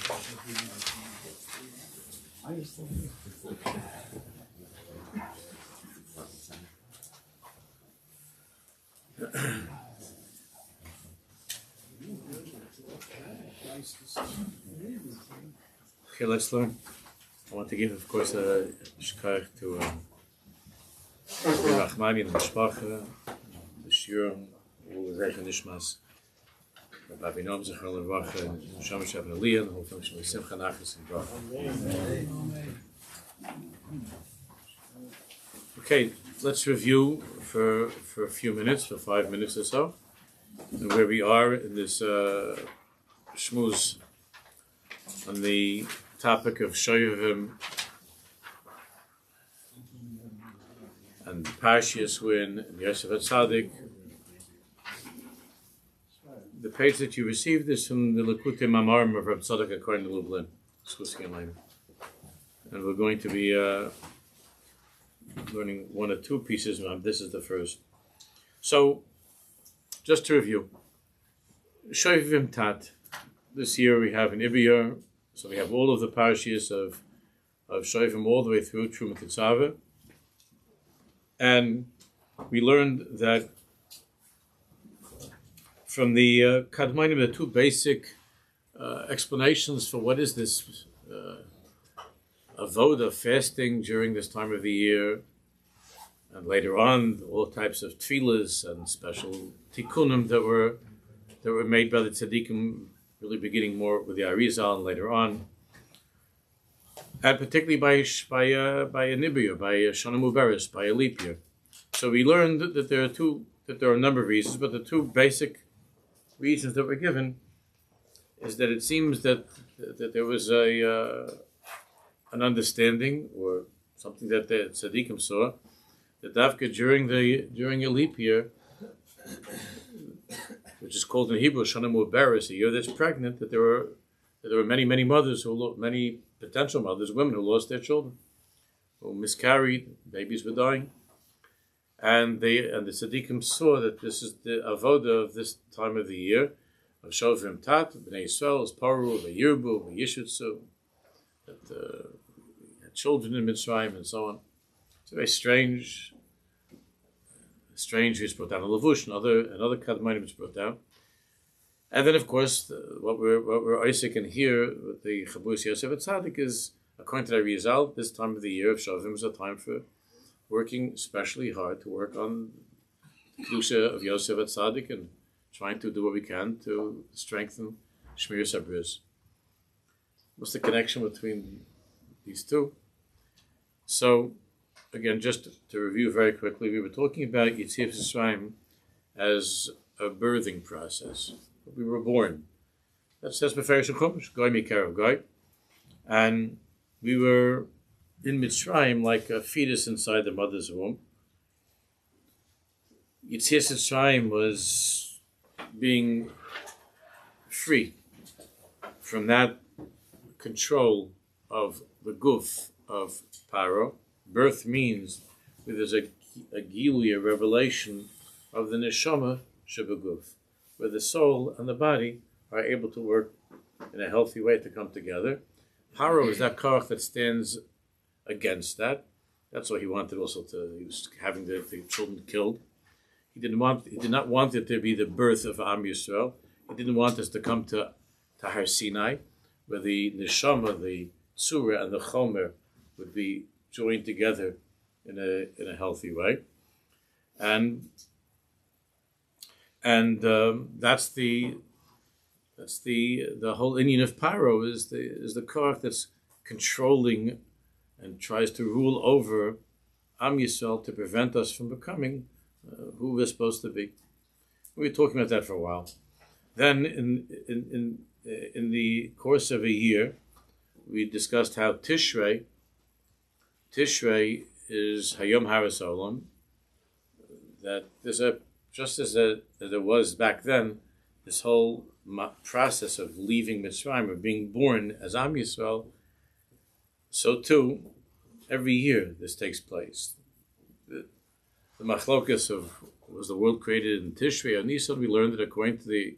Okay, let's learn. I want to give, of course, a shkach to Rahmani and the Mishpacha, the Shiur, who was Aish and nishmas, Rabbi Avinoam Zechron Levacha, and Neshama and Aliyah, and the whole function of Simcha, Nachas, and Bracha. Okay, let's review for a few minutes, for 5 minutes or so, and where we are in this shmuz on the topic of Shoyavim and Parshas Win and Yosef HaTzadik. The page that you received is from the Likutei Mamarim of Rabbi Tzadok according to Lublin, and we're going to be learning one or two pieces. This is the first. So, just to review, Shoyavim Tat. This year we have an Ibiyah, so we have all of the parashiyos of Shoyavim all the way through Truma Tetzaveh. And we learned that from the Kadmonim, the two basic explanations for what is this avoda, fasting during this time of the year, and later on all types of tefillas and special tikkunim that were made by the tzaddikim, really beginning more with the Arizal and later on, and particularly by a Nibir, by a Shana Mubaris, by a leap year. So we learned that there are a number of reasons, but the two basic reasons that were given is that it seems that there was an understanding or something that the tzaddikim saw that Dafka during a leap year, which is called in Hebrew Shana Mubaris, a year that's pregnant, that there were many mothers many potential mothers, women who lost their children, who miscarried, babies were dying, and the tzaddikim saw that this is the avoda of this time of the year of Shoyavim Tat, Bnei Yisrael, Paru, Yirbu, Yishutzu, that had children in Mitzrayim and so on. It's a very strange is brought down. A Levush and other Kadmonim is brought down. And then, of course, what we're Isaac and here with the Chaburah Yosef HaTzadik is, according to the Rizal, this time of the year of Shavim is a time for working especially hard to work on the Kedusha of Yosef HaTzadik and trying to do what we can to strengthen Shmir Sabris. What's the connection between these two? So, again, just to review very quickly, we were talking about Yetzias Yisrael as a birthing process. We were born. That says Beferish Chumash, Goy Mikarav Goy. And we were in Mitzrayim like a fetus inside the mother's womb. Yetzias Yisrael was being free from that control of the guf of Paro. Birth means that there's a gilui, a revelation of the neshama shebeguf, where the soul and the body are able to work in a healthy way to come together. Paro is that koach that stands against that. That's why he wanted also he was having the children killed. He did not want it to be the birth of Am Yisrael. He didn't want us to come to Har Sinai, where the neshama, the tzura, and the chomer would be joined together in a healthy way, and that's the whole Indian of Paro is the koach that's controlling and tries to rule over Am Yisrael to prevent us from becoming who we're supposed to be. We were talking about that for a while. Then in the course of a year, we discussed how Tishrei is Hayom Haras Olam, that there's just as there was back then, this whole process of leaving Mitzrayim, of being born as Am Yisrael, so too, every year this takes place. The machlokas of, was the world created in Tishrei or Nisan? We learned that according to the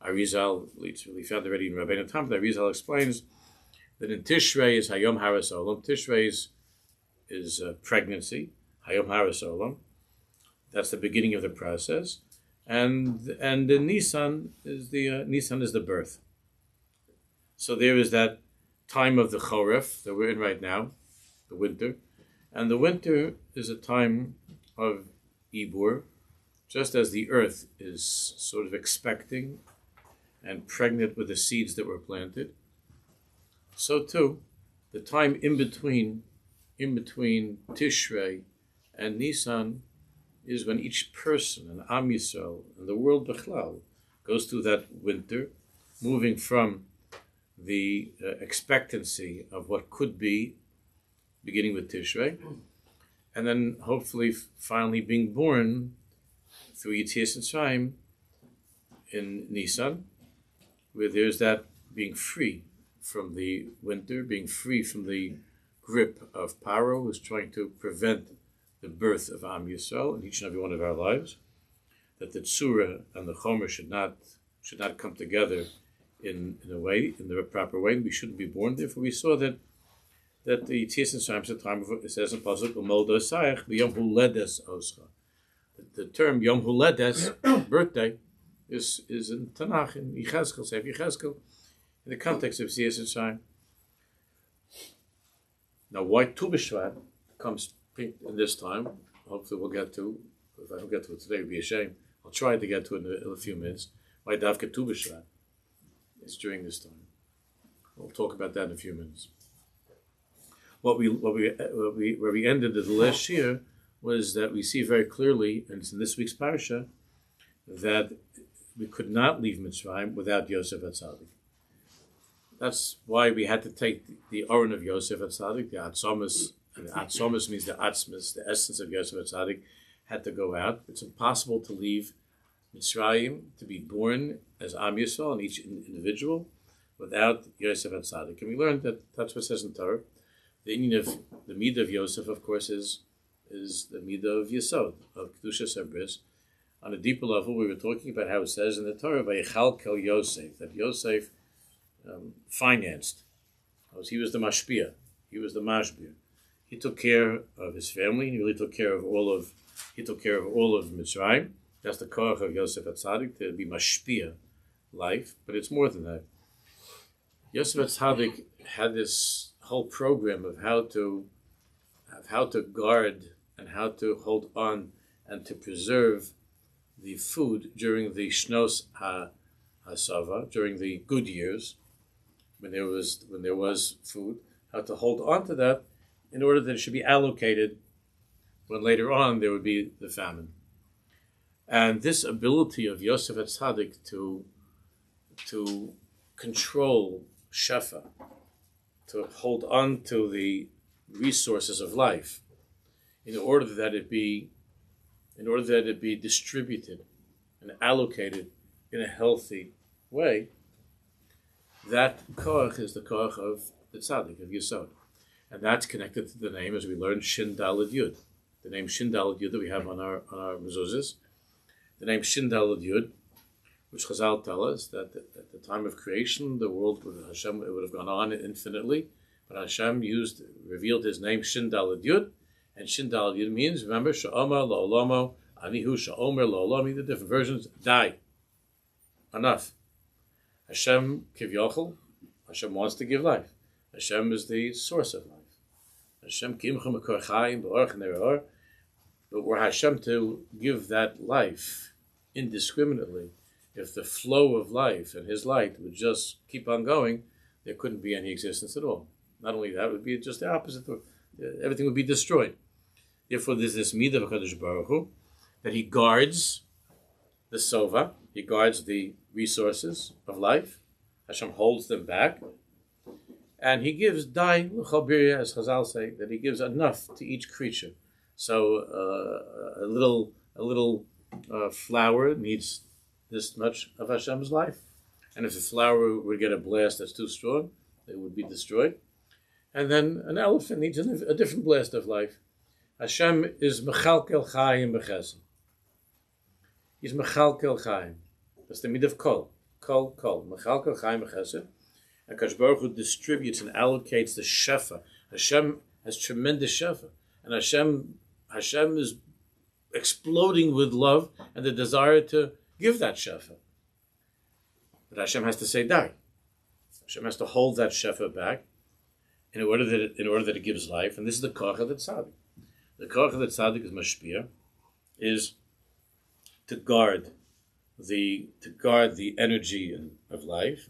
Arizal, it's really found already in Rabbi Tam, but Arizal explains that in Tishrei is Hayom Haras Olam. Tishrei is pregnancy, Hayom Haras Olam. That's the beginning of the process, and the Nisan is the birth. So there is that time of the Choref that we're in right now, the winter, and the winter is a time of Ibur, just as the earth is sort of expecting and pregnant with the seeds that were planted. So too, the time in between Tishrei and Nisan is when each person, an Am Yisrael, and the world Bechlal, goes through that winter, moving from the expectancy of what could be, beginning with Tishrei, and then hopefully finally being born through Yitzias Mitzrayim in Nisan, where there's that being free from the winter, being free from the grip of Paro, who's trying to prevent the birth of Am Yisrael in each and every one of our lives, that the Tzura and the Chomer should not come together in the proper way, and we shouldn't be born. Therefore, we saw that the Yitzias Mitzrayim is a time of, it says in Pasuk, U'moldo Sayach b'yom huledes oscha. The term Yom Huledes, birthday, is in Tanakh, in Yechezkel, Sefer Yechezkel, in the context of Yitzias Mitzrayim. Now, why Tu B'Shvat comes in this time? Hopefully we'll get to. If I don't get to it today, it would be a shame. I'll try to get to it in a few minutes. Why Davka Tu B'Shvat? It's during this time. We'll talk about that in a few minutes. Where we ended the last year was that we see very clearly, and it's in this week's parsha, that we could not leave Mitzrayim without Yosef HaTzadik. That's why we had to take the Oren of Yosef HaTzadik, the Atzomus, and Atzomus means the Atzmus, the essence of Yosef HaTzadik, had to go out. It's impossible to leave Mitzrayim, to be born as Am Yisrael, and each individual, without Yosef HaTzadik. And we learned that that's what it says in Torah. The meaning of the Midah of Yosef, of course, is the Midah of Yesod, of Kedushas HaBris. On a deeper level, we were talking about how it says in the Torah, Vayichalkel Yosef, that Yosef financed. He was the mashpia. He was the mashbir. He took care of his family. He really took care of all of Mitzrayim. That's the koach of Yosef HaTzadik, to be mashpia life. But it's more than that. Yosef HaTzadik had this whole program of how to guard and how to hold on and to preserve the food during the shnos hasava, during the good years, when there was food, how to hold on to that in order that it should be allocated when later on there would be the famine. And this ability of Yosef HaTzadik to control shefa, to hold on to the resources of life, in order that it be distributed and allocated in a healthy way, that koach is the koach of the tzaddik, of Yesod. And that's connected to the name, as we learned, Shin Daled Yud. The name Shin Daled Yud that we have on our mezuzahs. The name Shin Daled Yud, which Chazal tell us that at the time of creation, the world with Hashem, it would have gone on infinitely, but Hashem revealed his name Shin Daled Yud, and Shin Daled Yud means, remember, Sha'omer La'olamo, Anihu Sha'omer La'olami, the different versions, die. Enough. Hashem Kivyochel, Hashem wants to give life. Hashem is the source of life. Hashem Kimchem Akor Chaim B'orach Neror, but were Hashem to give that life indiscriminately, if the flow of life and his light would just keep on going, there couldn't be any existence at all. Not only that, it would be just the opposite. Everything would be destroyed. Therefore, there's this midah of HaKadosh Baruch Hu, that he guards the sova, he guards the resources of life. Hashem holds them back. And he gives dai l'chol birya, as Chazal say, that he gives enough to each creature. So a little flower needs this much of Hashem's life. And if the flower would get a blast that's too strong, it would be destroyed. And then an elephant needs a different blast of life. Hashem is mechalkel chayim b'chesed. He's mechalkel chayim. That's the mid of kol. kol. Mechalkel chaim v'chesed. And Kadosh Baruch Hu distributes and allocates the shefa. Hashem has tremendous shefa. And Hashem is exploding with love and the desire to give that shefa. But Hashem has to say die. Hashem has to hold that shefa back in order that it gives life. And this is the koach of the tzaddik. The koach of the tzaddik is mashpia, is to guard the energy of life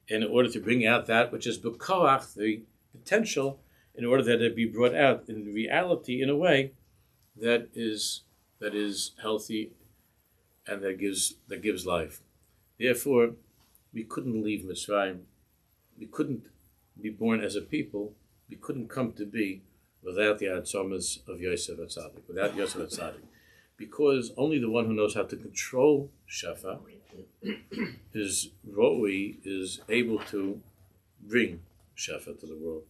in order to bring out that which is b'koach, the potential, in order that it be brought out in reality in a way that is healthy and that gives life. Therefore, we couldn't leave Mitzrayim. We couldn't be born as a people. We couldn't come to be without the Atzomas of Yosef HaTzadik, without Yosef HaTzadik. Because only the one who knows how to control Shefa is able to bring Shefa to the world.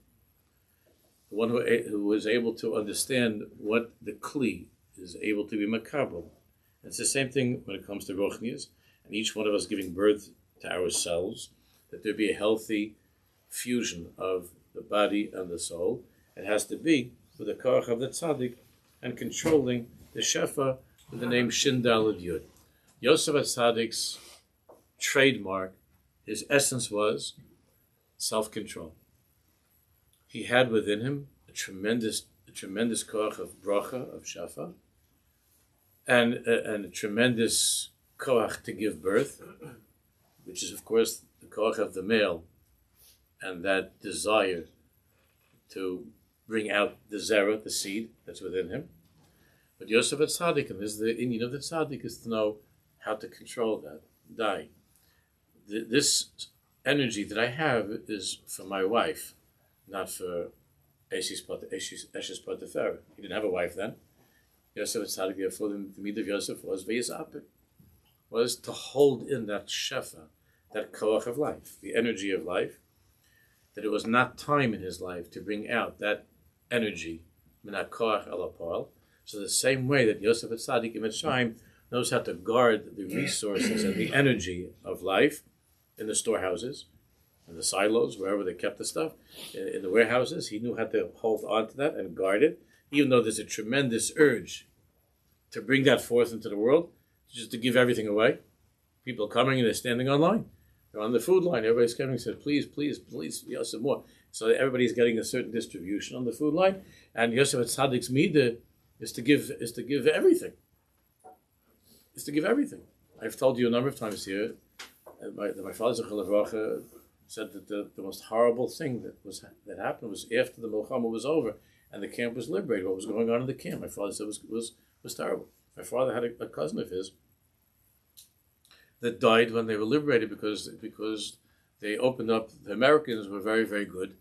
The one who is able to understand what the Kli is able to be makabel. It's the same thing when it comes to Rochnias, and each one of us giving birth to ourselves, that there be a healthy fusion of the body and the soul. It has to be with the koach of the tzaddik and controlling the shefa with the name Shin Daled Yud. Yosef HaTzadik's trademark, his essence was self-control. He had within him a tremendous koach of bracha, of shefa, and a tremendous koach to give birth, which is of course the koach of the male, and that desire to bring out the zera, the seed that's within him. But Yosef HaTzadik, and this is the Indian of the tzaddik, is to know how to control that. Die. This energy that I have is for my wife, not for Aish's Potipharah. He didn't have a wife then. Yosef HaTzadik, therefore, the mid of Yosef was v'yisapik, was to hold in that shefa, that koach of life, the energy of life, that it was not time in his life to bring out that energy, minat koach elapal. So the same way that Yosef HaTzadik in Mitzrayim knows how to guard the resources and the energy of life in the storehouses, in the silos, wherever they kept the stuff, in the warehouses, he knew how to hold on to that and guard it, even though there's a tremendous urge to bring that forth into the world, just to give everything away. People are coming and they're standing online. They're on the food line. Everybody's coming and said, please, Yosef, more. So everybody's getting a certain distribution on the food line. And Yosef HaTzadik's midah is to give everything. Is to give everything. I've told you a number of times here that my father Zechel Avrocha said that the most horrible thing that happened was after the Milchama was over and the camp was liberated. What was going on in the camp? My father said was terrible. My father had a cousin of his that died when they were liberated because they opened up. The Americans were very, very good,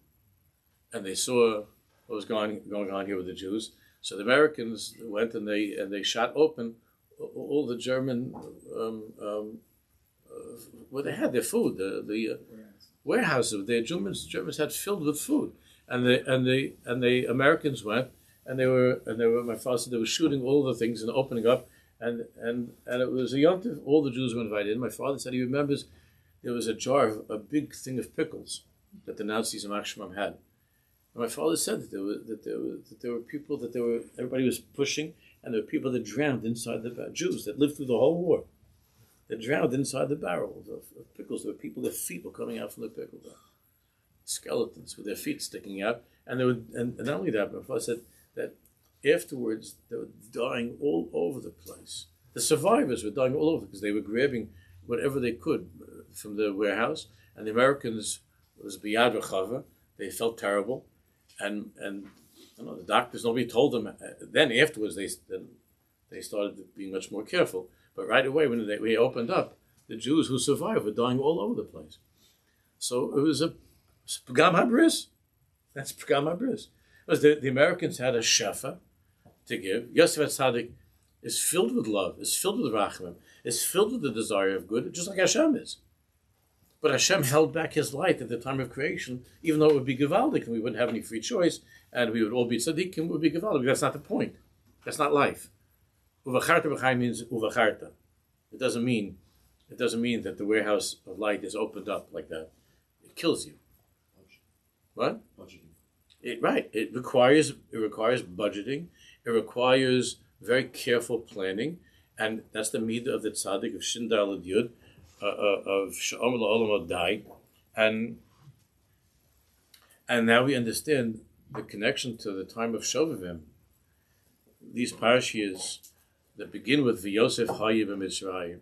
and they saw what was going on here with the Jews. So the Americans went and they shot open all the German where they had their food, the warehouses. The Germans had filled with food, and the Americans went and they were my father said they were shooting all the things and opening up. And it was a yontif. All the Jews were invited in. My father said he remembers there was a big thing of pickles that the Nazis in Machshmam had. And my father said that there were people everybody was pushing, and there were people that drowned inside the Jews that lived through the whole war. That drowned inside the barrels of pickles. There were people, their feet were coming out from the pickles, skeletons with their feet sticking out, and not only that, my father said that. Afterwards, they were dying all over the place. The survivors were dying all over because they were grabbing whatever they could from the warehouse. And the Americans was biyad v'chava. They felt terrible, and the doctors, nobody told them. Then afterwards, they started being much more careful. But right away, when we opened up, the Jews who survived were dying all over the place. So it was a p'gam habris. That's p'gam habris. Because the Americans had a shefa to give. Yosef HaTzadik is filled with love, is filled with rachamim, is filled with the desire of good, just like Hashem is. But Hashem held back his light at the time of creation, even though it would be gewaldic and we wouldn't have any free choice, and we would all be tzaddikim, it would be gewaldic. That's not the point. That's not life. Uvacharta b'chai means uvacharta. It doesn't mean it doesn't mean that the warehouse of light is opened up like that. It kills you. What? Budgeting. It requires budgeting. It requires very careful planning, and that's the midah of the tzaddik of Shindar Yud, of Sha'om La'olam Odai, and now we understand the connection to the time of Shovavim. These parashiyos that begin with Yosef Hayi b'Mitzrayim,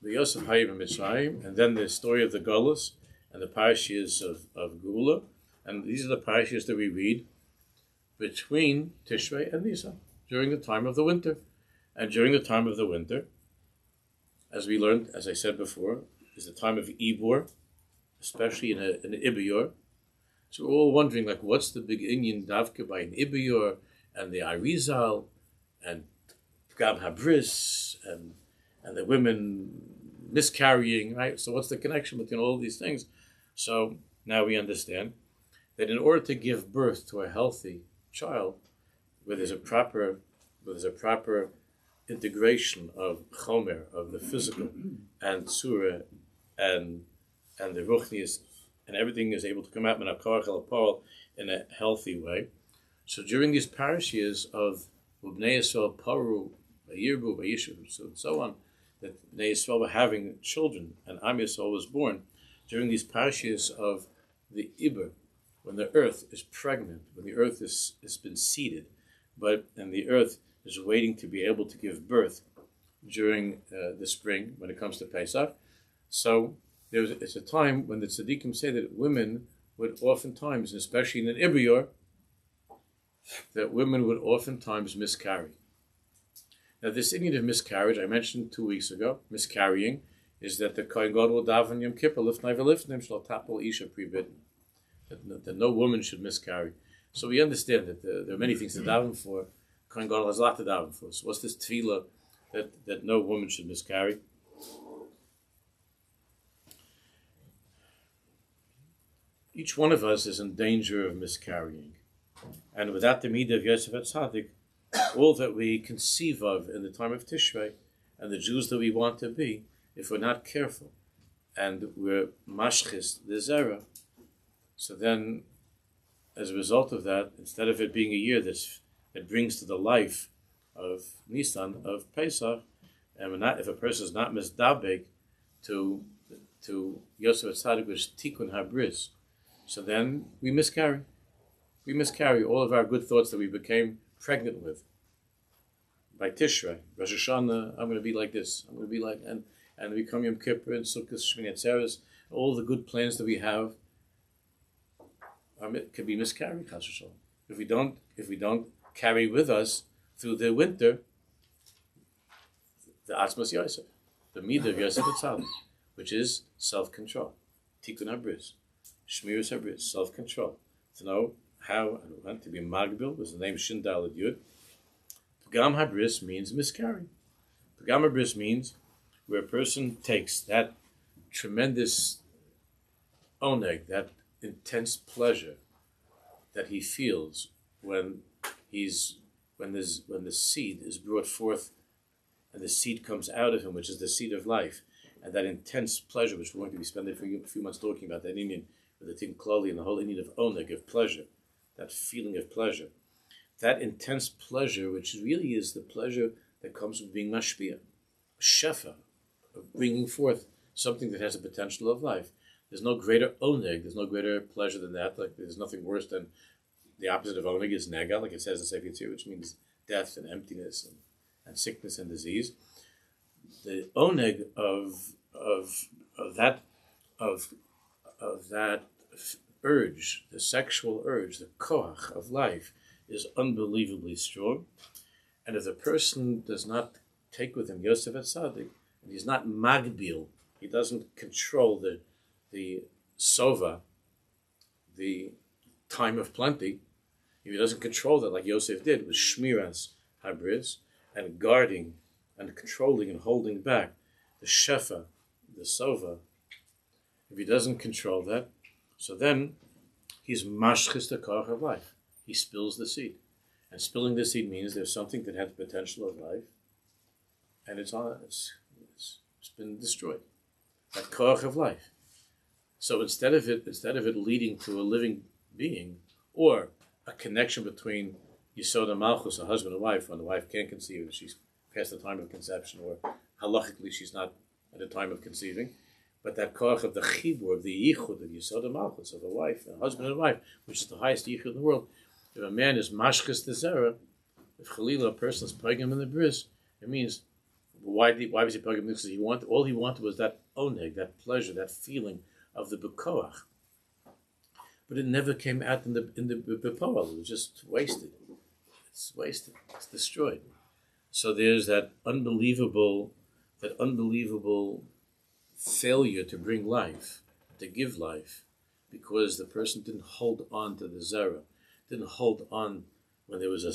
Yosef Hayi b'Mitzrayim, and then the story of the Golus and the parashiyos of Gula, and these are the parashiyos that we read between Tishrei and Nisan during the time of the winter. And during the time of the winter, as we learned, as I said before, is the time of Ibor, especially in an Ibiyor. So we're all wondering, like, what's the big inyan davka by an Ibiyor and the Arizal and Gam Habris and the women miscarrying, right? So what's the connection between all these things? So now we understand that in order to give birth to a healthy child, where there's a proper integration of chomer, of the physical, and surah, and the ruchnius, and everything is able to come out in a healthy way. So during these parashiyas of Bnei Yisrael Paru, Vayirbu, Vayishu, so on, that Bnei Yisrael were having children, and Am Yisrael was born, during these parashiyas of the Iber, when the earth is pregnant, when the earth has been seeded, and the earth is waiting to be able to give birth during the spring when it comes to Pesach. So it's a time when the tzaddikim say that women would oftentimes, especially in an Ibiyor, that women would oftentimes miscarry. Now this idea of miscarriage, I mentioned 2 weeks ago, miscarrying, is that the Kohen Gadol will daven Yom Kippur, lifnei v'lifnim shel tapel isha pribid, that no woman should miscarry. So we understand that there are many things to daven for. Kohen Gadol has a lot to daven for. So what's this tefillah that no woman should miscarry? Each one of us is in danger of miscarrying. And without the midah of Yosef HaTzadik, all that we conceive of in the time of Tishrei, and the Jews that we want to be, if we're not careful, and we're mashchis the zera, so then, as a result of that, instead of it being a year that brings to the life of Nisan, of Pesach, and if a person is not misdabek to Yosef HaTzadik, which is tikkun habris, so then we miscarry. We miscarry all of our good thoughts that we became pregnant with. By Tishrei, Rosh Hashanah, I'm going to be like this. I'm going to be like, and we come Yom Kippur and Sukkot, Shmini Atzeres, all the good plans that we have can be miscarried. If we don't carry with us through the winter the Atzmas Yosef, the midah of Yosef HaTzadik, which is self-control, tikkun habris, shmiras habris, self-control, to know how and when to be magbil, was the name Shindal Yud. Pagam habris means miscarrying. Pagam habris means where a person takes that tremendous oneg, that intense pleasure that he feels when the seed is brought forth and the seed comes out of him, which is the seed of life, and that intense pleasure, which we're going to be spending a few months talking about, that Indian with the Tin Klali and the whole Indian of oneg, of pleasure, that feeling of pleasure, that intense pleasure, which really is the pleasure that comes from being mashpia, shefa, of bringing forth something that has a potential of life. There's no greater oneg, there's no greater pleasure than that. Like there's nothing worse than the opposite of oneg is nega, like it says in Sefer Yitzir, which means death and emptiness and sickness and disease. The oneg of that urge, the sexual urge, the koach of life, is unbelievably strong. And if the person does not take with him Yosef HaTzadik, and he's not magbil, he doesn't control the sova, the time of plenty, if he doesn't control that like Yosef did with shmiras habris, and guarding and controlling and holding back the shefa, the sova, if he doesn't control that, so then he's mashchis the koach of life. He spills the seed. And spilling the seed means there's something that has potential of life, and it's been destroyed. That koach of life. So instead of it leading to a living being or a connection between Yisod and Malchus, a husband and wife, when the wife can't conceive, she's past the time of conception, or halachically she's not at the time of conceiving, but that koach of the chibur, of the yichud, of Yisod and Malchus, of a wife, a husband and wife, which is the highest yichud in the world. If a man is mashkas zera, if Chalila, a person is pagim in the bris, it means, why was he pagim? Because all he wanted was that oneg, that pleasure, that feeling of the bekoach. But it never came out in the bepoel. It was just wasted. It's wasted. It's destroyed. So there's that unbelievable failure to bring life, to give life, because the person didn't hold on to the zera, didn't hold on when there was a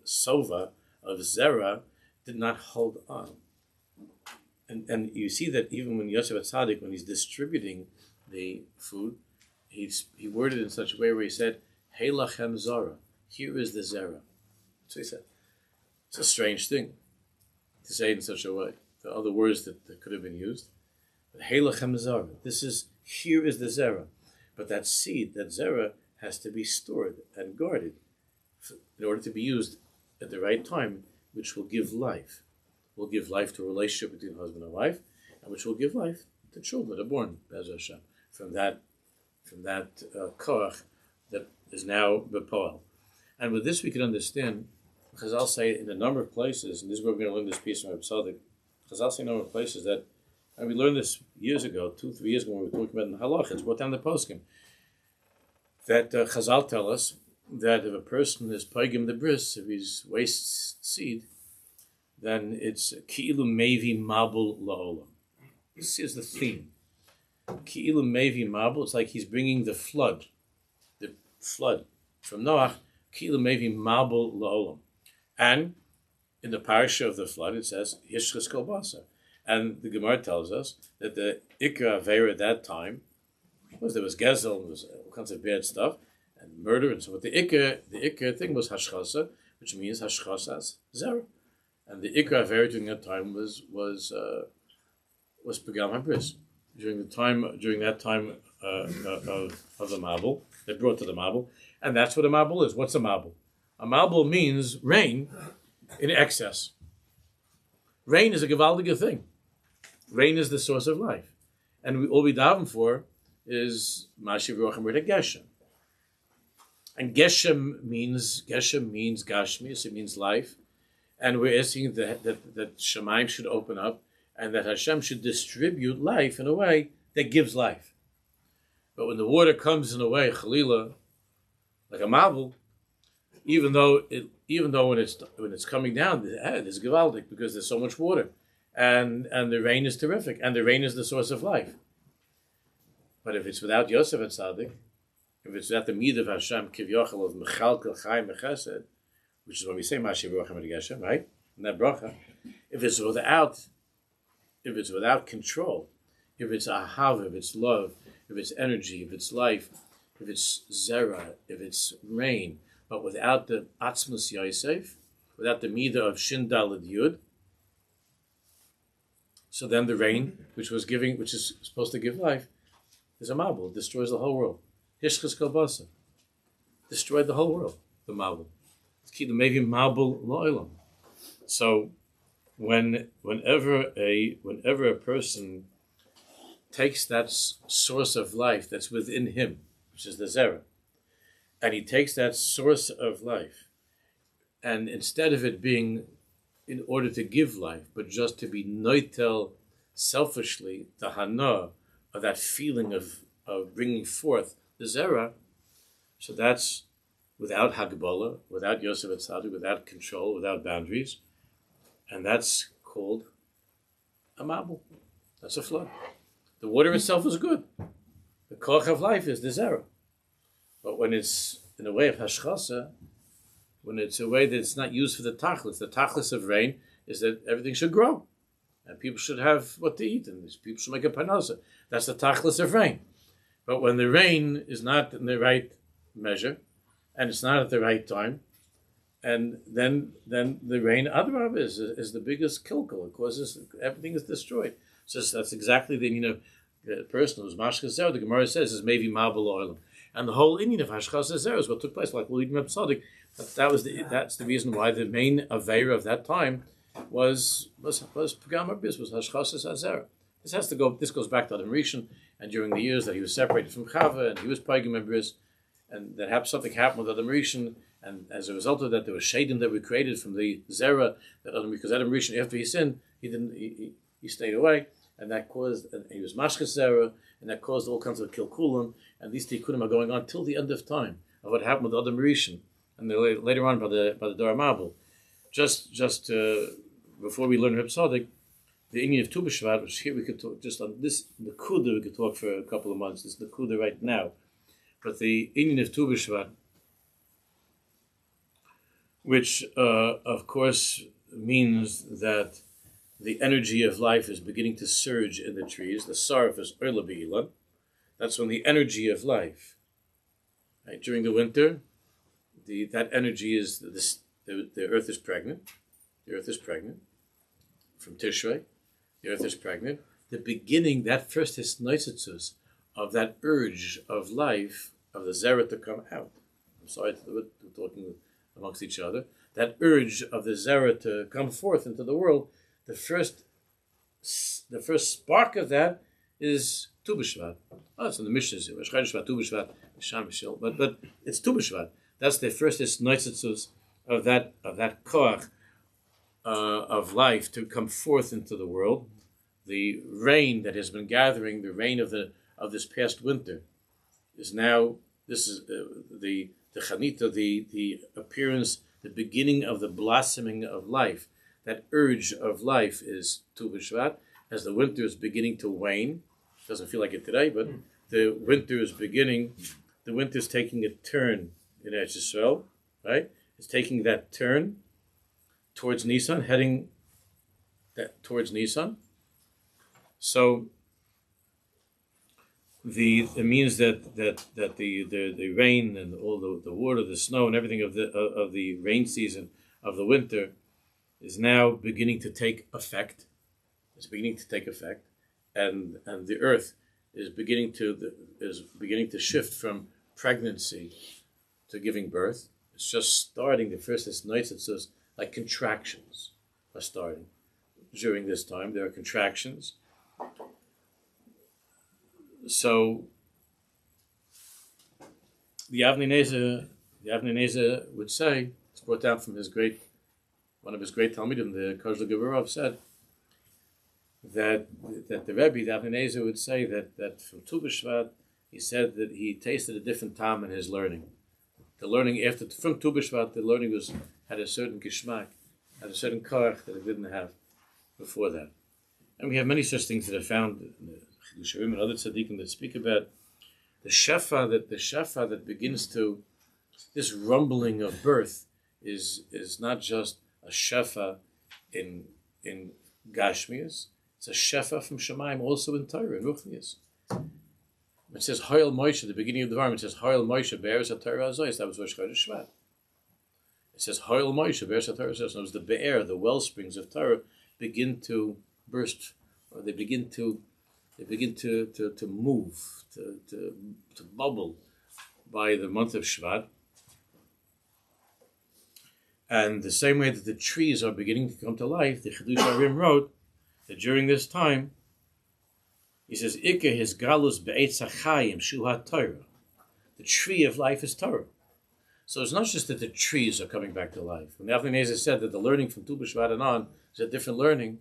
sova of zera, did not hold on. And you see that even when Yosef HaTzadik, when he's distributing the food, he worded it in such a way where he said, "Hey lachem zara," here is the zera. So he said, it's a strange thing to say it in such a way. There are other words that could have been used. But hey lachem zara, here is the zera. But that seed, that zera, has to be stored and guarded in order to be used at the right time, which will give life. Will give life to a relationship between husband and wife, and which will give life to children that are born, Be'ez Hashem, from that koach that is now bepoel. And with this we can understand, Chazal say in a number of places, and this is where we're going to learn this piece from Rabbi Tzaddik, Chazal say in a number of places that, and we learned this years ago, 2-3 years ago when we were talking about in Halach, it's brought down the poskim, that Chazal tell us that if a person is paigim the bris, if he's wastes seed, then it's ki'ilu mevi mabul la'olam. This is the theme. Ki'ilu mevi mabul, it's like he's bringing the flood from Noach, ki'ilu mevi mabul la'olam. And in the parasha of the flood, it says, Hishchas kol basar. And the Gemara tells us that the Ikra Aveira at that time was there was Gezel and there was all kinds of bad stuff and murder and so forth. The Ikra thing was Hashchasa, which means Hashchasas Zera. And the Ikra Aveira during that time was Pagam HaBris. During that time of the Mabul, they brought to the Mabul. And that's what a Mabul is. What's a Mabul? A Mabul means rain in excess. Rain is a gewaldige thing. Rain is the source of life. And all we daven for is Mashiv Rochem Rid Geshem. And Geshem means Gashmius, it means life. And we're asking that Shemaim should open up and that Hashem should distribute life in a way that gives life. But when the water comes in a way, Chalila, like a Mabul, even though when it's coming down, it's gewaldic because there's so much water, and the rain is terrific, and the rain is the source of life. But if it's without Yosef HaTzadik, if it's without the mid of Hashem Kivyochel of Mechalkel Chaim Mechesed, which is when we say Mashiv Rochem Rid Geshem, right? In that bracha, if it's without control, if it's ahav, if it's love, if it's energy, if it's life, if it's zera, if it's rain, but without the Atzmus Yosef, without the Midah of Shin Daled Yud, so then the rain, which is supposed to give life, is a Mabul. It destroys the whole world. Hishchas kol basar. Destroyed the whole world, the Mabul. It's ki the mevi Mabul la'olam. So whenever a person takes that source of life that's within him, which is the Zera, and he takes that source of life, and instead of it being in order to give life, but just to be noitel selfishly, the hana of that feeling of bringing forth the zera, so that's without Hagbola, without Yosef HaTzadik, without control, without boundaries, and that's called a mabul. That's a flood. The water itself is good. The koch of life is the zera. But when it's in a way of hashchasa, when it's a way that it's not used for the tachlis of rain is that everything should grow. And people should have what to eat, and people should make a panasa. That's the tachlis of rain. But when the rain is not in the right measure, and it's not at the right time, And then the rain Adrab is the biggest kilkel. It causes everything is destroyed. So that's exactly the Indian of the person who's mashkas zera. The Gemara says is maybe mabel oil, and the whole Indian of hashkas zera is what took place. Like we'll Rabbi HaTzadik, that's the reason why the main aveira of that time was pagam bis, was hashkas zera. This goes back to Adam Rishon, and during the years that he was separated from Chava and he was pagam bris, and that something happened with Adam Rishon. And as a result of that, there was shadim that were created from the zera that because Adam Rishon, after he sinned, he stayed away, and that caused, and he was mashkas zera, and that caused all kinds of kilkulim, and these tikkunim are going on till the end of time of what happened with Adam Rishon, and later on by the Dor Mabul. Just before we learn Reb Tzaddik, the Indian of Tu B'Shvat, which here we could talk just on this Nakuda, we could talk for a couple of months. This Nakuda right now, but the Indian of Tu B'Shvat, which of course means that the energy of life is beginning to surge in the trees. The sarf is Erla Be'ilan. That's when the energy of life, right? During the winter, that energy is the earth is pregnant. The earth is pregnant. From Tishrei, the earth is pregnant. The beginning, that first hisnoitzitzus of that urge of life, of the zera to come out. I'm sorry, we're talking amongst each other, that urge of the zera to come forth into the world, the first spark of that is Tu B'Shvat. Oh, it's in the Mishnah, but it's Tu B'Shvat. That's the first noitzitzus of that koach of life to come forth into the world. The rain that has been gathering, the rain of this past winter, is now. This is the chanita, the appearance, the beginning of the blossoming of life. That urge of life is Tu B'Shvat. As the winter is beginning to wane, doesn't feel like it today, but the winter is beginning. The winter is taking a turn in Eretz Yisrael, right? It's taking that turn towards Nisan, heading towards Nisan. So it means that the rain and all the water, the snow, and everything of the rain season of the winter is now beginning to take effect. It's beginning to take effect, and the earth is beginning to shift from pregnancy to giving birth. It's just starting. The first nights, it's just like contractions are starting during this time. There are contractions. So the Avinoam would say, it's brought down from one of his great Talmidim, the Kodesh Geburov, said that the Rabbi, the Avinoam, would say that from Tu B'Shvat, he said that he tasted a different time in his learning. The learning from Tu B'Shvat, the learning had a certain gishmak, had a certain koach that it didn't have before that. And we have many such things that are found in the Shiur and other tzaddikim that speak about the shefa that begins to, this rumbling of birth is not just a shefa in Gashmias, it's a shefa from Shemaim also in Torah, in Ruchnias. It says Hoyel Moshe at the beginning of the Varm. It says Hoyel Moshe bears a Torah Azois. That was Rosh Chodesh Shvat. It says Hoyel Moshe bears a Torah Azois. It was the be'er, the well springs of Torah begin to burst, or they begin to move, to bubble by the month of Shvat. And the same way that the trees are beginning to come to life, the Chedush Arim wrote that during this time, he says, Ike his galus be'etz hachayim shuha Torah. The tree of life is Torah. So it's not just that the trees are coming back to life. When the Avinoam said that the learning from Tu B'Shvat and on is a different learning,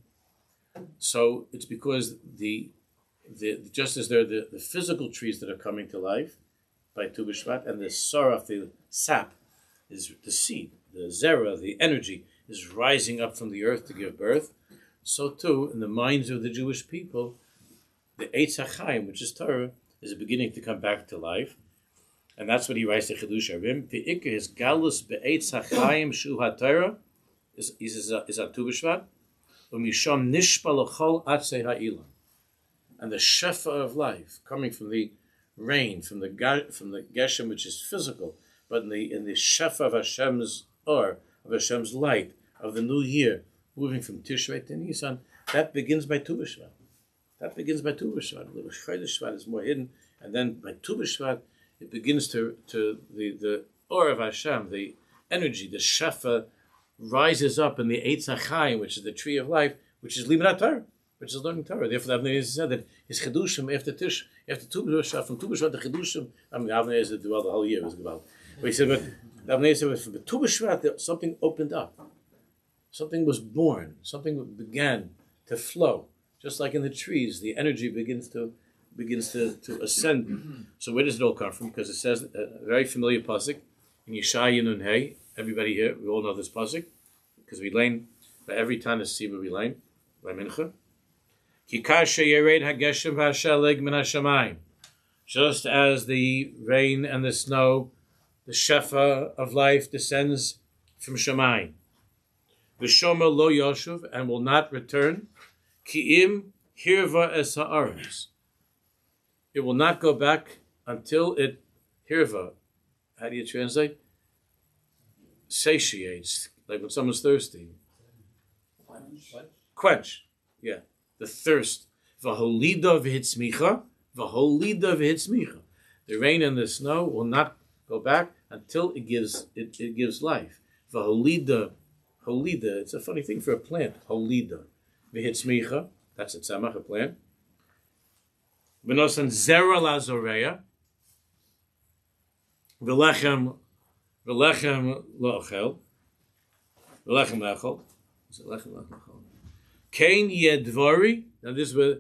so it's because just as there are the physical trees that are coming to life by Tu B'Shvat, and the saraf, the sap, is the seed, the zera, the energy, is rising up from the earth to give birth, so too, in the minds of the Jewish people, the Eitz HaChaim, which is Torah, is beginning to come back to life. And that's what he writes to Chedush Arim. The Iker is galus be'etz HaChaim shu HaTorah, is at Tu B'Shvat, u'misham nishpa l'chol atzei ha'ilan. And the shefa of life, coming from the rain, from the geshem, which is physical, but in the shefa of Hashem's or of Hashem's light, of the new year, moving from Tishrei to Nisan, that begins by Tu B'Shvat. That begins by Tu B'Shvat. The Chodesh Shvat is more hidden, and then by Tu B'Shvat, it begins to the Or of Hashem, the energy, the Shefa, rises up in the Eitz HaChaim, which is the tree of life, which is Limud Torah, which is learning Torah. Therefore, the Avinoam said that his Chedushim after Tu B'Shvat, from Tu B'Shvat to Chedushim, I mean, the Avinoam did well the whole year, it was about. But he said, but the Avinoam said, from the Tu B'Shvat, something opened up. Something was born. Something began to flow. Just like in the trees, the energy begins to ascend. So where does it all come from? Because it says a very familiar pasuk in Yeshaya Nun Hey. Everybody here, we all know this pasuk because we learn by every time the Siba we learn by Mincha. Kikar sheyered hageshem v'hashaleg min hashamayim. Just as the rain and the snow, the shefa of life descends from Shamayim. V'shomer lo yoshuv, and will not return. Ki'im hirva es ha'aretz. It will not go back until it hirva. How do you translate? Satiates, like when someone's thirsty. Quench. Yeah. The thirst. V'holida v'hitzmicha. V'holida v'hitzmicha. The rain and the snow will not go back until it gives life. V'holida. Holida. It's a funny thing for a plant. Holida. V'hitzmicha. That's a tzamach, a plant. V'nosan zera lazoreya. V'lechem lo'achel. V'lechem la'achel. Is it lechem la'achel? Kain yedvari. Now this was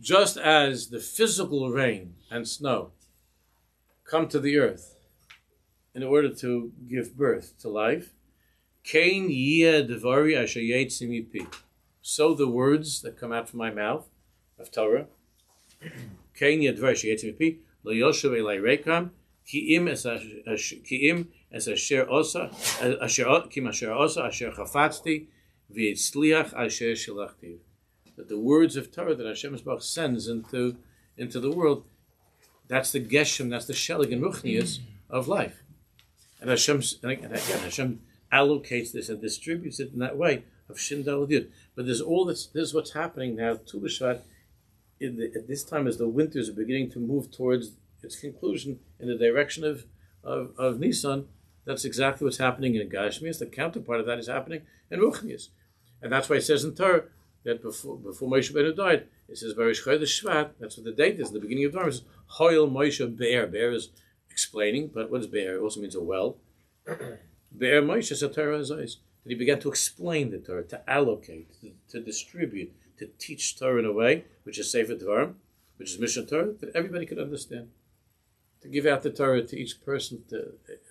just as the physical rain and snow come to the earth in order to give birth to life. Kain yedvari asher yetzi mipi. So the words that come out from my mouth of Torah. Kain yedvari asher yetzi mipi. Lo yoshev elai rekam. Ki'im es asher osa kim asher osa asher chafatzti v'yitzliach asher shilachti. That the words of Torah that Hashem Yisbarach sends into the world, that's the geshem, that's the shelig and ruchnius of life. And Hashem allocates this and distributes it in that way of Shindal Yud. But there's all this. This is what's happening now. Tu B'Shvat, at this time, as the winters are beginning to move towards its conclusion in the direction of Nisan, that's exactly what's happening in Gashmias. The counterpart of that is happening in Ruchnias. And that's why it says in Torah that before Moshe Weinberger died, it says, Barish Chodesh Shvat, that's what the date is, the beginning of Torah, it says, Hoyel Moshe Be'er. Be'er is explaining, but what is Be'er? It also means a well. Be'er Moshe is a Torah Azayis. That he began to explain the Torah, to allocate, to distribute, to teach Torah in a way, which is Sefer Dvarim, which is Mishnah Torah, that everybody could understand. To give out the Torah to each person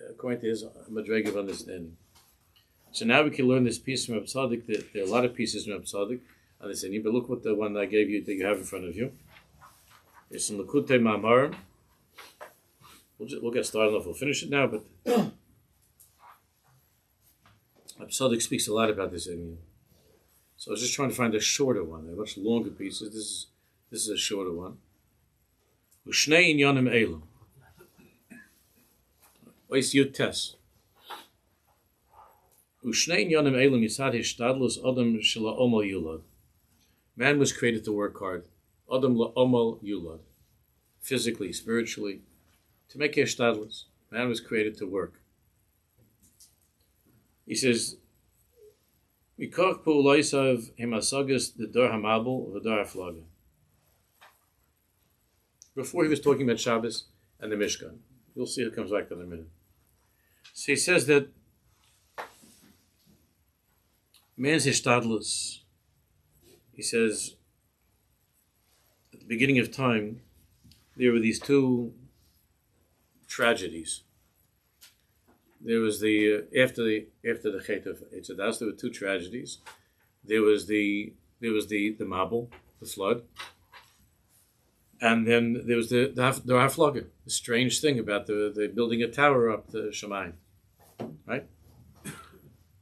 according to his madreg of understanding. So now we can learn this piece from Rabbi Tzaddik. There are a lot of pieces from Rabbi Tzaddik on this ending, but look what the one I gave you that you have in front of you. It's in Lekutei Ma'amarim. We'll get started off. We'll finish it now, but Rabbi Tzaddik speaks a lot about this ending. So I was just trying to find a shorter one. There are much longer pieces. This is a shorter one. Ushnei inyanim elam. Ois Yud Tes. Ushnei inyanim elam yisad hishtadlus adam shela omal yulad. Man was created to work hard. Adam la omal yulad. Physically, spiritually, to make hishtadlus. Man was created to work. He says, Mikach pu'ulaisav himasagas the dar hamabel the dar haflaga. Before he was talking about Shabbos and the Mishkan. You'll see it comes back in a minute. So he says that man's hishtadlus, he says, at the beginning of time, there were these two tragedies. There was the after the Chet of Eitzadas, there were two tragedies. There was the Mabel, the flood, and then there was the Haflaga, the strange thing about the building a tower up the Shemayim, right?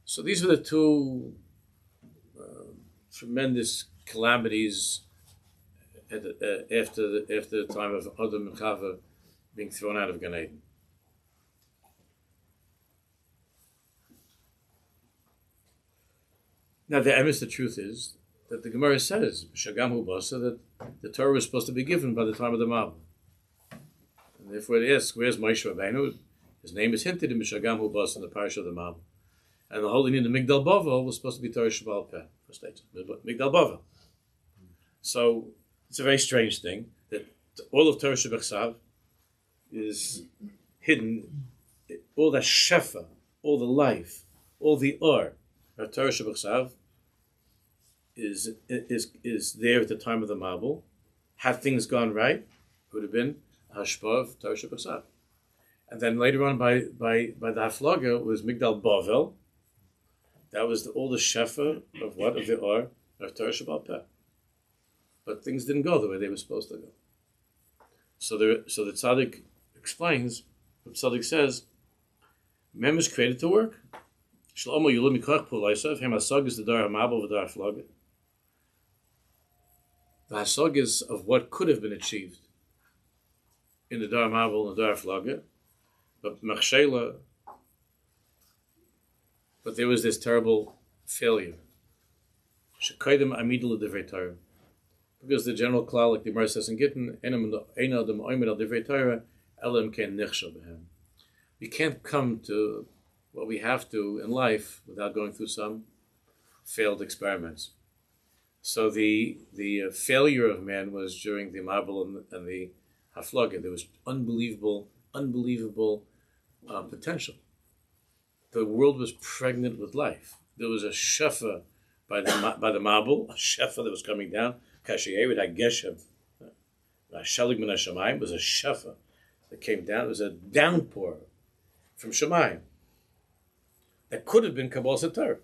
So these were the two tremendous calamities after the time of Adam and Chava being thrown out of Gan Eden. Now, the truth is that the Gemara says, Shagam Hu Basa, that the Torah was supposed to be given by the time of the Mabul. And therefore it asks, where's Moshe Weinberger? His name is hinted in Shagam Hu Basa in the parish of the Mabul. And the whole in the Migdal Bavel was supposed to be Torah Shabbat Peh. Migdal Bavel. So it's a very strange thing that all of Torah Shabbat is hidden, all that shefa, all the life, all the or of Torah Shabbat is there at the time of the Mabul. Had things gone right, it would have been Hashpah of Torah Shabbat. And then later on by the Haflaga was Migdal Bavel. That was all the shefa of what? Of the or of Torah Shabbat Peh. But things didn't go the way they were supposed to go. So the Tzaddik explains, the Tzaddik says, Mem is created to work. Shlomo Yulum Mikoch Pul Yosef, Hem Hasog is the Dar HaMabul of the Dar HaFlaga. The Hasog is of what could have been achieved in the Dar HaMabul and the Dar HaFlaga, but there was this terrible failure. Shekaydim Amidul Divrei Torah. Because the general klal, like the Gemara says in Gittin, we can't come to what we have to in life without going through some failed experiments. So the failure of man was during the Mabul and the Haflaga. There was unbelievable potential. The world was pregnant with life. There was a shefa by the Mabul, a shefa that was coming down. Kashiyevid HaGeshem, Shalig Min HaShamayim, was a shefa that came down. It was a downpour from Shamayim that could have been Kabbalah Satar.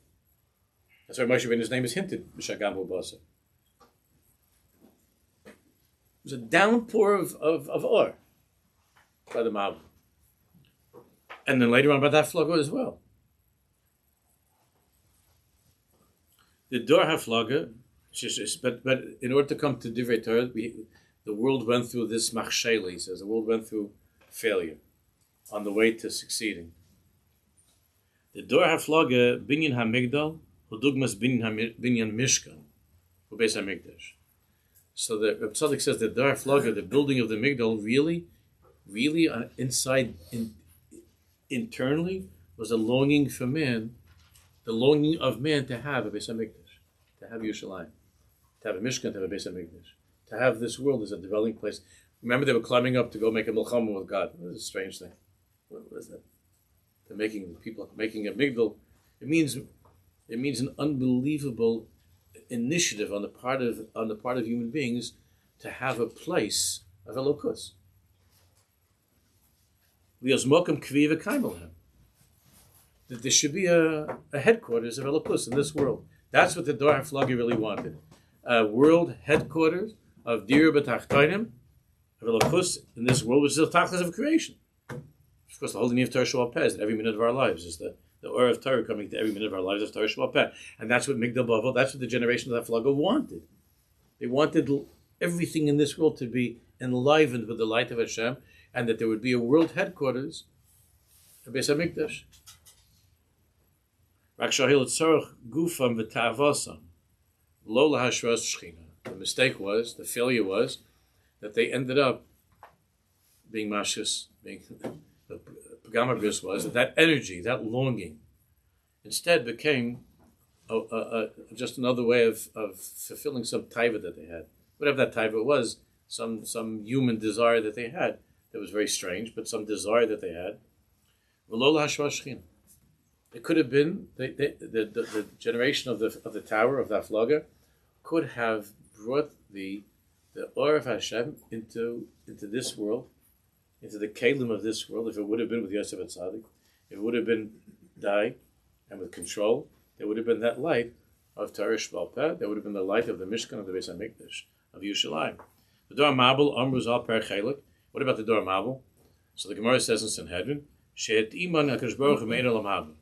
That's why Moshe Rabbeinu's name is hinted, B'Shagam Hu Basa. It was a downpour of or by the Mabul. And then later on by that Haflaga as well. The Dar Haflaga, but in order to come to Divrei Torah, the world went through this machshela, he says. The world went through failure on the way to succeeding. The Dor HaFlaga, Binyan HaMigdal, Hudugmas Binyan Mishkan, Ubeis HaMikdash. So the Rabbi Tzaddik says that Dor HaFlaga, the building of the Migdal, really internally, was a longing for man, the longing of man to have a Beis HaMikdash, to have Yerushalayim, to have a Mishkan, to have a Beis HaMikdash, to have this world as a dwelling place. Remember, they were climbing up to go make a milchama with God. What is a strange thing? What is that? They're making a migdal. It means an unbelievable initiative on the part of human beings to have a place of Elokus. That there should be a headquarters of Elokus in this world. That's what the Dor HaFlaga really wanted. A world headquarters of Dir B'Tachtainim, of Elokus in this world, which is the tachlis of creation. Of course, the whole idea of Torah Shabbat Peh is that every minute of our lives is the aura of Torah coming to every minute of our lives of Torah Shabbat Peh. And that's what Migdal Bavel, that's what the generation of that Haflaga wanted. They wanted everything in this world to be enlivened with the light of Hashem, and that there would be a world headquarters of Beis HaMikdash. The mistake was, the failure was, that they ended up being mashus, the Pagamabris was, that energy, that longing, instead became just another way of fulfilling some taiva that they had. Whatever that taiva was, some human desire that they had that was very strange, but some desire that they had. It could have been the generation of the tower of the Haflaga could have brought the Or of Hashem into this world, into the Kalim of this world. If it would have been with Yosef HaTzadik, if it would have been Dai and with control, there would have been that light of Torah Shabbat Peh. There would have been the light of the Mishkan of the Beis HaMikdash of Yerushalayim. The Dor Mabul Amruz Al Per Chelik. What about the Dor Mabul? So the Gemara says in Sanhedrin, She'et Iman HaKadosh Baruch Hu Me'en Olam Haba.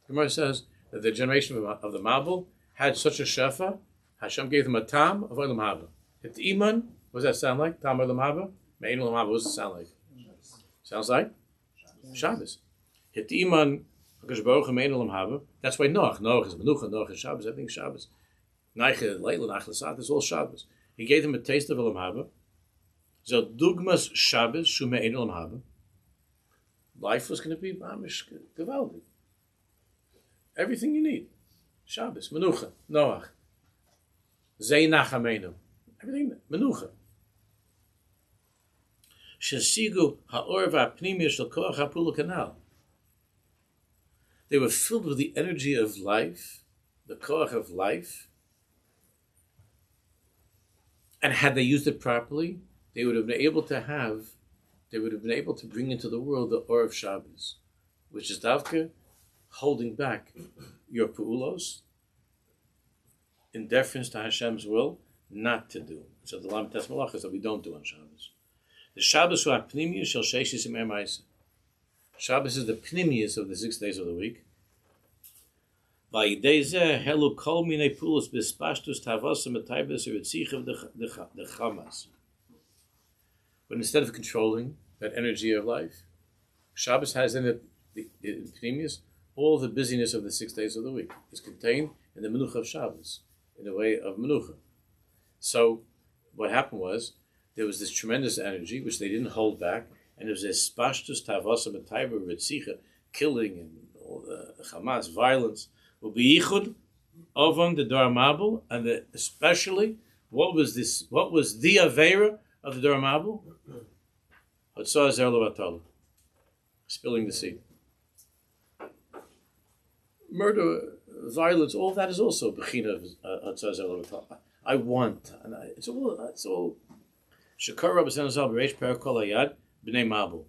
The Gemara says that the generation of the Mabul had such a shefa, Hashem gave them a tam of Olam Haba. Het Iman, what does that sound like? Tam Olam Haba? Me'en Olam Haba, what does it sound like? Sounds like Shabbos. Het Iman That's why Noach is Menucha, Noach is Shabbos, everything is Shabbos. Neiche, Leila, Nachlasat is all Shabbos. He gave them a taste of Olam Haba. So Dugmas Shabbos, Shume Ein Olam Haba. Life was going to be Mamish Gevaldi. Everything you need. Shabbos, Menucha, Noach. Zei Nachamenu. Everything, Menucha. Shesigu Ha'or V'Apnimi Shel Koach HaPula Kanal. They were filled with the energy of life, the koach of life. And had they used it properly, they would have been able to bring into the world the Or of Shabbos, which is davka, holding back your pu'ulos in deference to Hashem's will, not to do. So the Lam Tes Malach is that we don't do on Shabbos. The Shabbos hu ha'pnimius shel sheishis yemei ma'aseh. Shabbos is the pnimius of the 6 days of the week. Vayidei zeh helu kol minei pulos b'spashtus tavasam etayves u'etzichav the chamas. But instead of controlling that energy of life, Shabbos has in it the pnimius, all the busyness of the 6 days of the week is contained in the menucha of Shabbos, in a way of menucha. So what happened was, there was this tremendous energy which they didn't hold back, and it was a spashtus tavasam etayves u'etzicha, killing and all the Hamas violence. Will be yichud ovan the Dor Mabul, and especially what was the avera of the Dor Mabul? Hotzah zer levatala, spilling the seed. Murder, violence, all that is also bechina of hotzah zer levatala. I want, and it's all. Shakar Rabbi Senazal b'reish perakol hayad b'nei Mabul.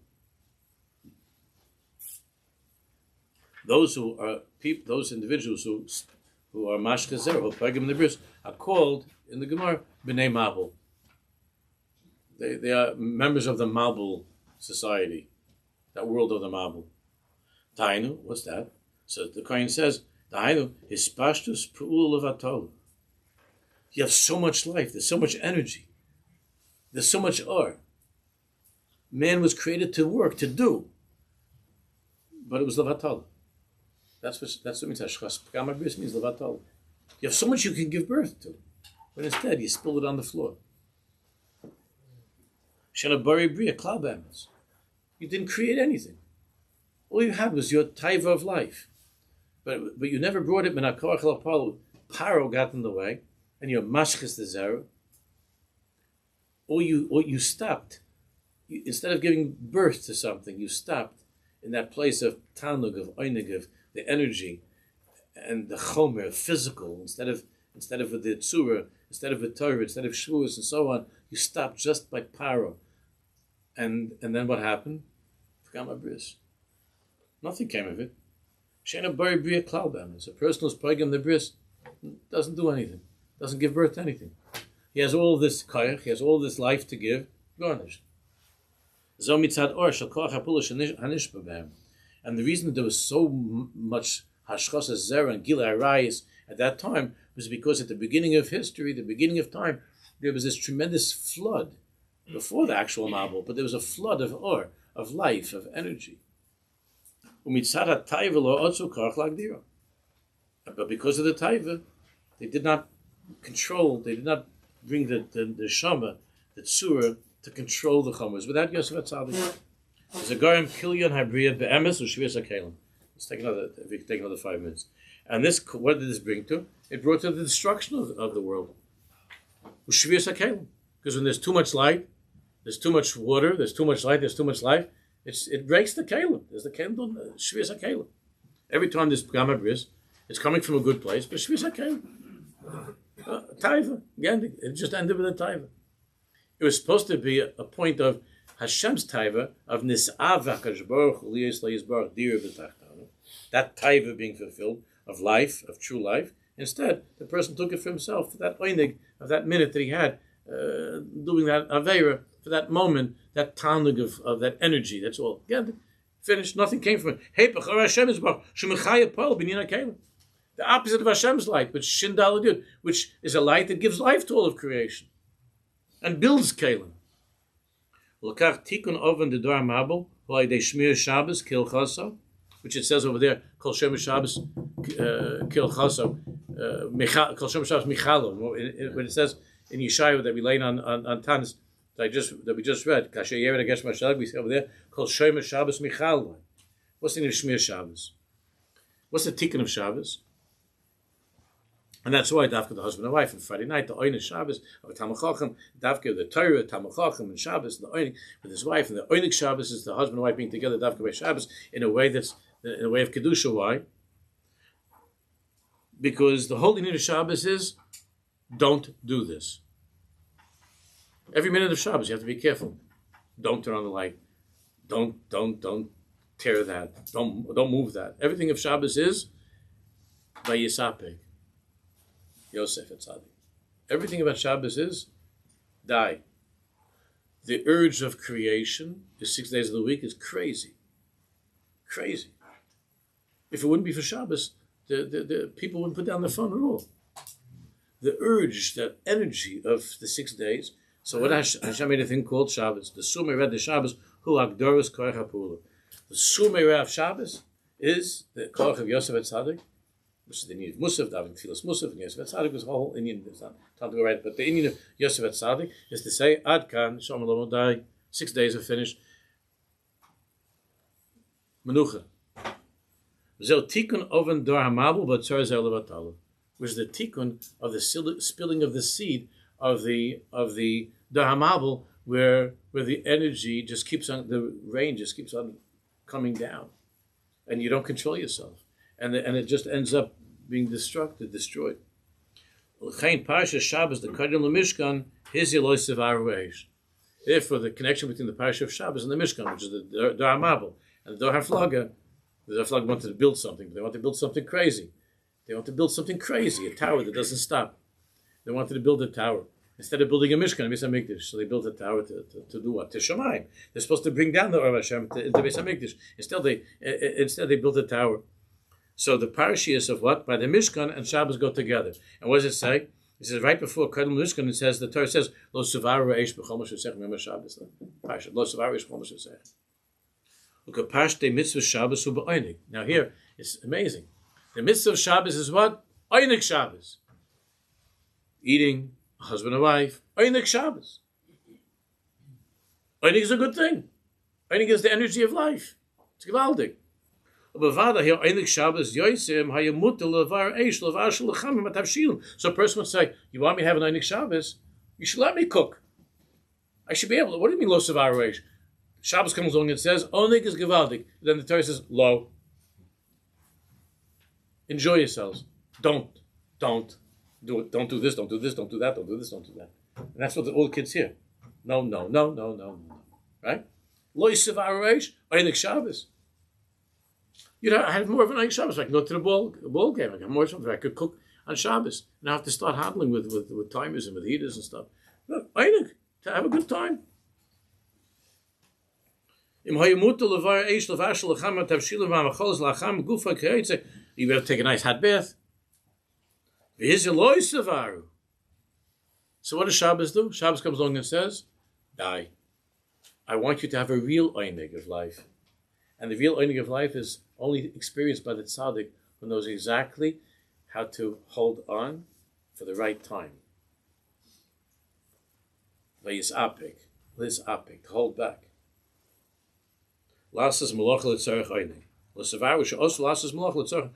Those individuals who are mashkazer, who pagim the bris, are called in the Gemara b'nei Mabul. They are members of the Mabul society, that world of the Mabul. Tainu, what's that? So the Kohen says, Tainu is pashtus pu'ul levatol. You have so much life. There's so much energy. There's so much or. Man was created to work, to do, but it was levatol. That's what means. Hashchas Pagam Bris means levatol. You have so much you can give birth to, but instead you spill it on the floor. Shana Bari Bria Klabams. You didn't create anything. All you had was your taiva of life, but you never brought it. Menakoach LaPalu. Paro got in the way, and your mashchis the zera. Or you stopped. Instead of giving birth to something, you stopped in that place of tanug, of oinig, of the energy and the chomer, physical, instead of the tzura, instead of the Torah, instead of shvuos and so on, you stopped just by paro. And then what happened? Bris. Nothing came of it. Shena bari bria klaubamis. A person who's pagam the bris doesn't do anything, doesn't give birth to anything. He has all this koyach, he has all this life to give, garnished. Zomitzad or shal koach hapulish hanishba b'hem. And the reason that there was so much hashchas zera and gilei arayis at that time was because at the beginning of history, the beginning of time, there was this tremendous flood before the actual Mabul, but there was a flood of or, of life, of energy. But because of the taiva, they did not control, they did not bring the shama, the tzura, to control the chomers. Without Yosef HaTzadik. There's a garim kilyon habriyah be'emes u'shvius ha'kelim. Let's take another 5 minutes. And this, what did this bring to? It brought to the destruction of the world. U'shvius ha'kelim. Because when there's too much light, there's too much water, there's too much light, there's too much life, it breaks the kelim. There's the kelim, shvius ha'kelim. Every time there's pagam bris, it's coming from a good place, but shvius ha'kelim. Taiva. Again, it just ended with a taiva. It was supposed to be a point of Hashem's taiva, of nis'av HaKadosh Baruch Hu liyos la'yisbarach dir b'tachtanu, that taiva being fulfilled, of life, of true life. Instead, the person took it for himself, for that oinig, of that minute that he had, doing that aveira, for that moment, that tanug of that energy, that's all. Again, finished, nothing came from it. Hey, B'chor Hashem is Baruch, Shemechaya Pol, B'nina Kelim. The opposite of Hashem's light, which Shindal Adud, which is a light that gives life to all of creation, and builds Kelim. L'kach tikun oven the Dor Mabul, why they shmir Shabbos, kil chaso, which it says over there, Kol Shem Shabbos Kil Chaso, Kol Shem Shabbos Michalo. When it says in Yeshaya that we lay on Tanis, that we just read, Kasher Yered Agesh Mashalag, we say over there, Kol Shem Shabbos Michalo. What's the name of Shmir Shabbos? What's the tikkun of Shabbos? And that's why Davka the husband and wife on Friday night, the Oyne Shabbos, or Talmud Chacham, Davka the Torah, Talmud Chacham, and Shabbos, the Oyne with his wife, and the Oyne Shabbos is the husband and wife being together, Davka by Shabbos, in a way of Kedusha. Why? Because the whole idea of Shabbos is, don't do this. Every minute of Shabbos, you have to be careful. Don't turn on the light. Don't tear that. Don't move that. Everything of Shabbos is Vayisapek. Yosef HaTzadik. Everything about Shabbos is die. The urge of creation, the 6 days of the week, is crazy. Crazy. If it wouldn't be for Shabbos, the people wouldn't put down their phone at all. The urge, that energy of the 6 days. So what Hashem made a thing called Shabbos. The Sumei read the Shabbos, Hu Agdoros Koach HaPula. The Sumei of Shabbos is the Koach of Yosef HaTzadik, which is the Indian of Musaf, David Tfilas Musaf, and Yosef HaTzadik was a whole Indian. It's not time to go right, but the Indian of Yosef HaTzadik is to say, Ad Kan, Shalom Lo Modai, 6 days are finished. Menucha. Zel Tikkun Oven Dor HaMabul Batzor Zel Levatalo, which is the Tikkun of the spilling of the seed of the Dor HaMabul, where the energy just keeps on, the rain just keeps on coming down, and you don't control yourself. And it just ends up being destroyed. Therefore, the connection between the Parsha of Shabbos and the Mishkan, which is the Dor HaMabul, and the Dor HaFlaga, the Dor HaFlaga wanted to build something, but they want to build something crazy. They want to build something crazy, a tower that doesn't stop. They wanted to build a tower. Instead of building a Mishkan, a Beis HaMikdash, so they built a tower to do what? To Shamayim. They're supposed to bring down the Or Hashem into Beis HaMikdash. Instead they built a tower. So the parashiyas of what? By the Mishkan and Shabbos go together. And what does it say? It says right before Kodem Mishkan, it says, the Torah says, Lo Suvaru Aish B'chol Moshe Sech Mem Shabbos. Parashat, Lo Suvaru Aish B'chol Moshe Sech. Look at Parashat Mitzvah Shabbos Hu B'Oinig. Now here, it's amazing. The Mitzvah of Shabbos is what? Oinig Shabbos. Eating, husband and wife, Oinig Shabbos. Oinig is a good thing. Oinig is the energy of life. It's gewaldig. So a person would say, you want me to have an Einig Shabbos? You should let me cook. I should be able to. What do you mean, lo savar reish? Shabbos comes along and says, Onig is gewaldig. Then the Torah says, lo. Enjoy yourselves. Don't do it. Don't do this, don't do this, don't do that, don't do this, don't do that. And that's what all the kids hear. No. Right? Lo savar reish, Einig Shabbos. I have more of an Einig Shabbos. I can go to the ball game. I can have more something. I could cook on Shabbos. And I have to start handling with timers and with heaters and stuff. Look, Einig, to have a good time. You better take a nice hot bath. So what does Shabbos do? Shabbos comes along and says, die. I want you to have a real Einig of life. And the real Einig of life is only experienced by the tzaddik who knows exactly how to hold on for the right time. Vayisapek, to hold back. Lasas malacha l'tzarech Einig. L'savaru she'osu lasas malacha l'tzarech.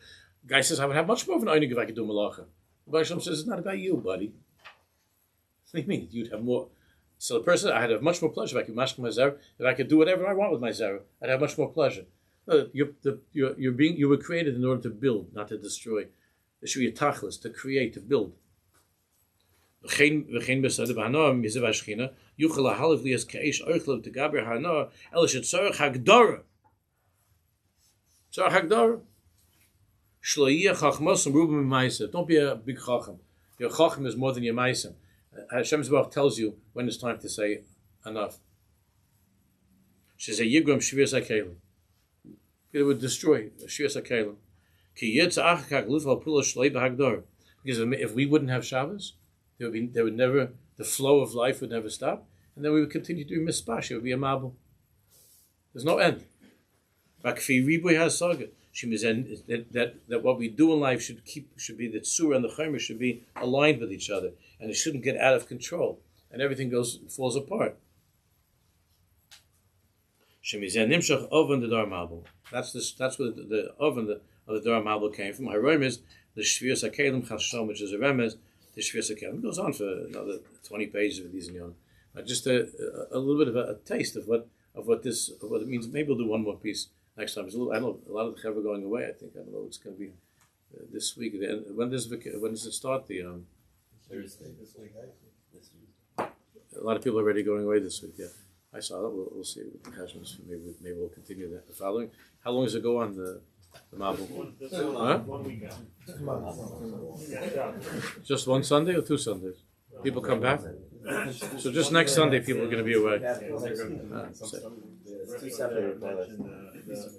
Guy says, I would have much more of an Einig if I could do malacha. The Baruch says, it's not about you, buddy. What do you mean? You'd have more. So the person, I'd have much more pleasure if I could mashke my zera. If I could do whatever I want with my zera, I'd have much more pleasure. No, you were created in order to build, not to destroy. There should be a tachlis, to create, to build. Don't be a big chacham. Your chacham is more than your ma'asem. Hashem's Baruch tells you when it's time to say enough. She says, "Yigram shvius hakelim." It would destroy shvius hakelim. Because if we wouldn't have Shabbos, there would never, the flow of life would never stop, and then we would continue doing mispasha. It would be a mabul. There's no end. That what we do in life should be the tzura and the chaymer should be aligned with each other, and it shouldn't get out of control, and everything falls apart. Oven the Dar Mabel. That's where the oven of the Dar Mabel came from. Haroim is the Shvius HaKelim Chashom, which is a remez. The Shvius HaKelim goes on for another 20 pages of these and just a little bit of a taste of what it means. Maybe we'll do one more piece next time. I don't know, a lot of the chevra going away. I think I don't know what's going to be this week. When does it start? The Thursday this week. A lot of people are already going away this week. Yeah. I saw that. We'll see. Maybe we'll continue that the following. How long does it go on the Mabel? 1 weekend. Just one Sunday or 2 Sundays? People come back. So just next Sunday, people are going to be away. It's 2 separate